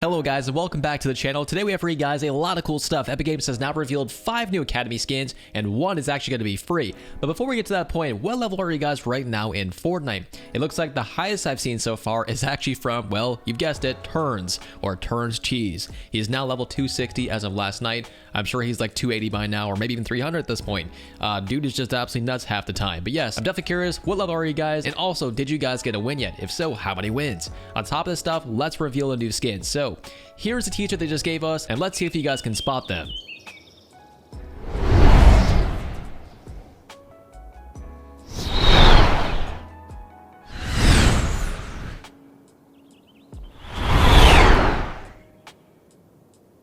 Hello guys and welcome back to the channel. Today we have for you guys a lot of cool stuff. Epic Games has now revealed 5 new Academy skins and 1 is actually going to be free. But before we get to that point, what level are you guys right now in Fortnite? It looks like the highest I've seen so far is actually from, well, you've guessed it, Turns or Turns Cheese. He is now level 260 as of last night. I'm sure he's like 280 by now or maybe even 300 at this point. Dude is just absolutely nuts half the time. But yes, I'm definitely curious, what level are you guys? And also, did you guys get a win yet? If so, how many wins? On top of this stuff, let's reveal a new skin. So here's the teaser they just gave us, and let's see if you guys can spot them.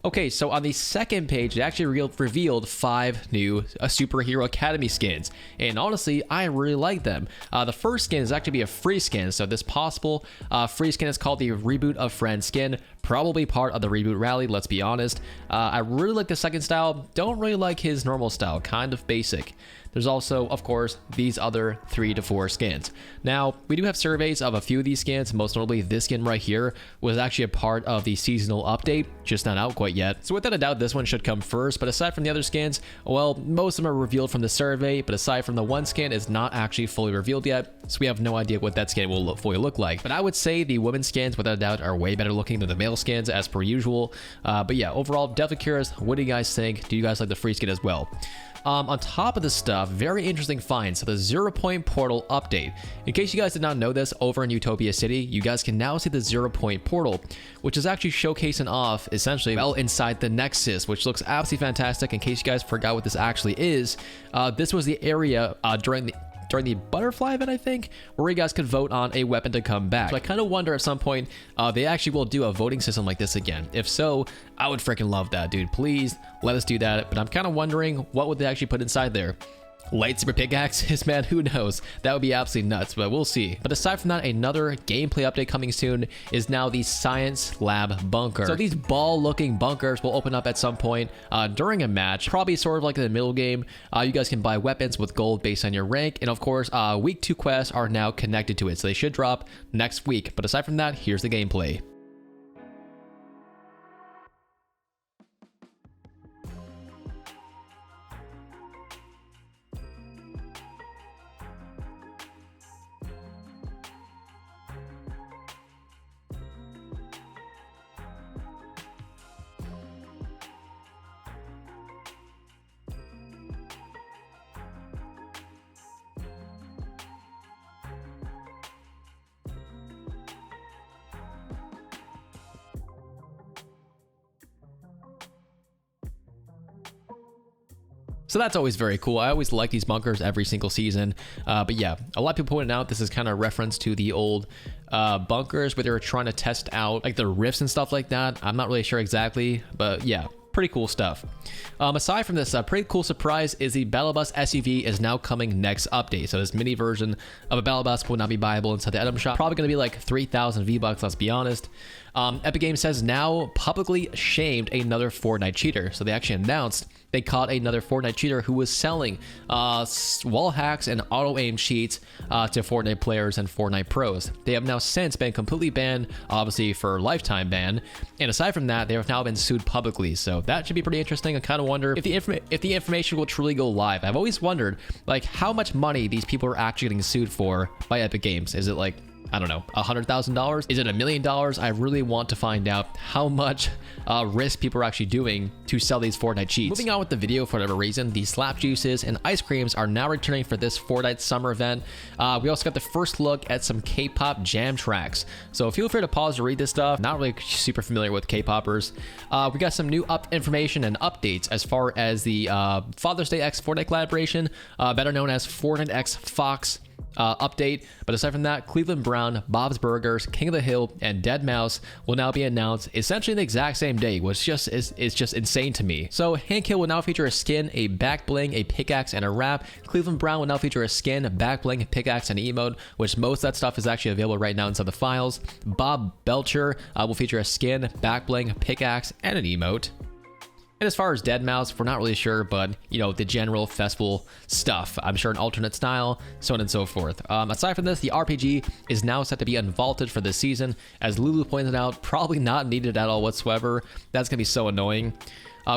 Okay, so on the second page, it actually revealed 5 new Superhero Academy skins, and honestly, I really like them. The first skin is actually a free skin, so this possible free skin is called the Reboot of Friends skin, probably part of the Reboot rally, let's be honest. I really like the second style, don't really like his normal style, kind of basic. There's also, of course, these other 3 to 4 skins. Now, we do have surveys of a few of these skins, most notably this skin right here was actually a part of the seasonal update, just not out quite yet. So without a doubt, this one should come first, but aside from the other skins, well, most of them are revealed from the survey, but aside from the one skin, is not actually fully revealed yet, so we have no idea what that skin will fully look like. But I would say the women's skins, without a doubt, are way better looking than the male skins, as per usual. But yeah, overall, definitely curious, what do you guys think? Do you guys like the free skin as well? On top of this stuff, very interesting find. So the 0 Point Portal update. In case you guys did not know this, over in Utopia City, you guys can now see the 0 Point Portal, which is actually showcasing off essentially well inside the Nexus, which looks absolutely fantastic. In case you guys forgot what this actually is, this was the area during the butterfly event, I think, where you guys could vote on a weapon to come back. So I kind of wonder at some point they actually will do a voting system like this again. If so, I would freaking love that, dude. Please let us do that. But I'm kind of wondering, what would they actually put inside there? Lightsaber pickaxes, man, who knows? That would be absolutely nuts, but we'll see. But aside from that, another gameplay update coming soon is now the Science Lab Bunker. So these ball-looking bunkers will open up at some point during a match, probably sort of like in the middle game. You guys can buy weapons with gold based on your rank, and of course, week 2 quests are now connected to it, so they should drop next week. But aside from that, here's the gameplay. So that's always very cool. I always like these bunkers every single season. But yeah, a lot of people pointed out this is kind of a reference to the old bunkers where they were trying to test out like the rifts and stuff like that. I'm not really sure exactly, but yeah, pretty cool stuff. Aside from this, a pretty cool surprise is the Battle Bus SUV is now coming next update. So this mini version of a Battle Bus will now be buyable inside the item shop. Probably going to be like 3,000 V-Bucks, let's be honest. Epic Games has now publicly shamed another Fortnite cheater. So they actually announced they caught another Fortnite cheater who was selling wall hacks and auto-aim cheats to Fortnite players and Fortnite pros. They have now since been completely banned, obviously for lifetime ban. And aside from that, they have now been sued publicly. So that should be pretty interesting. I kind of wonder if the information will truly go live. I've always wondered like how much money these people are actually getting sued for by Epic Games. Is it like, I don't know, $100,000? Is it $1 million? I really want to find out how much risk people are actually doing to sell these Fortnite cheats. Moving on with the video, for whatever reason, the slap juices and ice creams are now returning for this Fortnite summer event. We also got the first look at some K-pop jam tracks. So feel free to pause to read this stuff. Not really super familiar with K-poppers. We got some new information and updates as far as the Father's Day X Fortnite collaboration, better known as Fortnite X Fox update. But aside from that, Cleveland Brown, Bob's Burgers, King of the Hill, and Dead Mouse will now be announced essentially the exact same day, which is just insane to me. So Handkill will now feature a skin, a back bling, a pickaxe, and a wrap. Cleveland Brown will now feature a skin, back bling, pickaxe, and emote, which most of that stuff is actually available right now inside the files. Bob Belcher will feature a skin, back bling, pickaxe, and an emote. And as far as deadmau5, we're not really sure, but you know, the general festival stuff. I'm sure an alternate style, so on and so forth. Aside from this, the RPG is now set to be unvaulted for this season. As Lulu pointed out, probably not needed at all whatsoever. That's gonna be so annoying.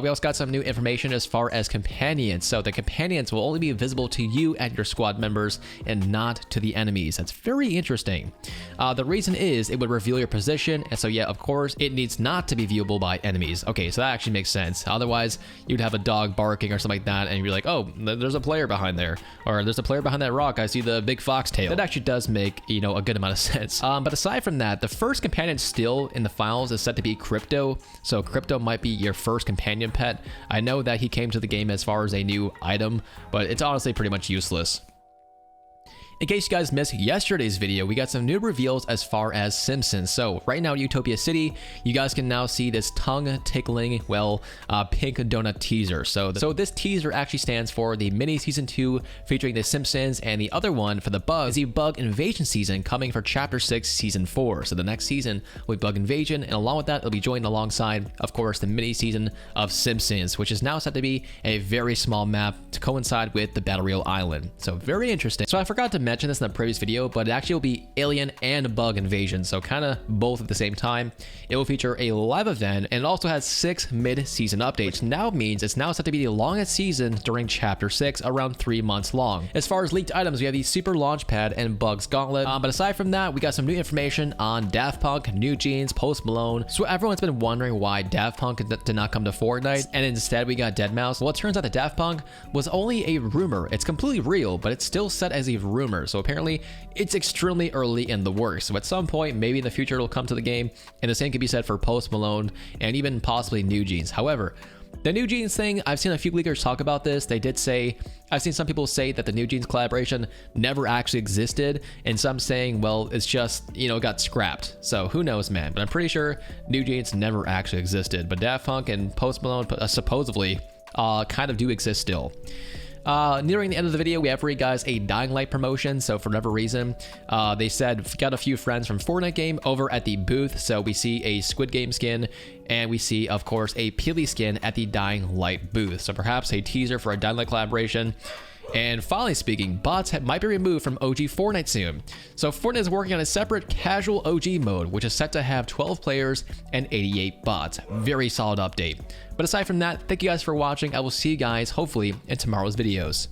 We also got some new information as far as companions. So the companions will only be visible to you and your squad members and not to the enemies. That's very interesting. The reason is it would reveal your position. And so yeah, of course, it needs not to be viewable by enemies. Okay, so that actually makes sense. Otherwise, you'd have a dog barking or something like that and you're like, oh, there's a player behind there. Or there's a player behind that rock. I see the big foxtail. That actually does make, you know, a good amount of sense. But aside from that, the first companion still in the files is set to be Crypto. So Crypto might be your first companion pet. I know that he came to the game as far as a new item, but it's honestly pretty much useless. In case you guys missed yesterday's video, we got some new reveals as far as Simpsons. So right now, Utopia City, you guys can now see this tongue-tickling, well, pink donut teaser. So this teaser actually stands for the mini season 2 featuring the Simpsons, and the other one for the bug is the bug invasion season coming for chapter 6 season 4. So the next season will be bug invasion, and along with that, it'll be joined alongside, of course, the mini season of Simpsons, which is now set to be a very small map to coincide with the Battle Royale Island. So very interesting. So I forgot to mention this in the previous video, but it actually will be alien and bug invasion, so kind of both at the same time. It will feature a live event, and it also has 6 mid-season updates. Now means it's now set to be the longest season during chapter 6, around 3 months long. As far as leaked items, we have the Super Launchpad and Bugs Gauntlet, but aside from that, we got some new information on Daft Punk, New Jeans, Post Malone. So everyone's been wondering why Daft Punk did not come to Fortnite, and instead we got deadmau5. Well, it turns out that Daft Punk was only a rumor. It's completely real, but it's still set as a rumor. So apparently it's extremely early in the works. So at some point, maybe in the future, it'll come to the game. And the same could be said for Post Malone and even possibly New Jeans. However, the New Jeans thing, I've seen a few leakers talk about this. They did say, I've seen some people say that the New Jeans collaboration never actually existed, and some saying, well, it's just, you know, got scrapped. So who knows, man? But I'm pretty sure New Jeans never actually existed. But Daft Punk and Post Malone supposedly kind of do exist still. Nearing the end of the video, we have for you guys a Dying Light promotion. So for whatever reason, they said, got a few friends from Fortnite game over at the booth. So we see a Squid Game skin, and we see, of course, a Peely skin at the Dying Light booth. So perhaps a teaser for a Dying Light collaboration. And finally speaking, bots might be removed from OG Fortnite soon. So Fortnite is working on a separate casual OG mode, which is set to have 12 players and 88 bots. Very solid update. But aside from that, thank you guys for watching. I will see you guys hopefully in tomorrow's videos.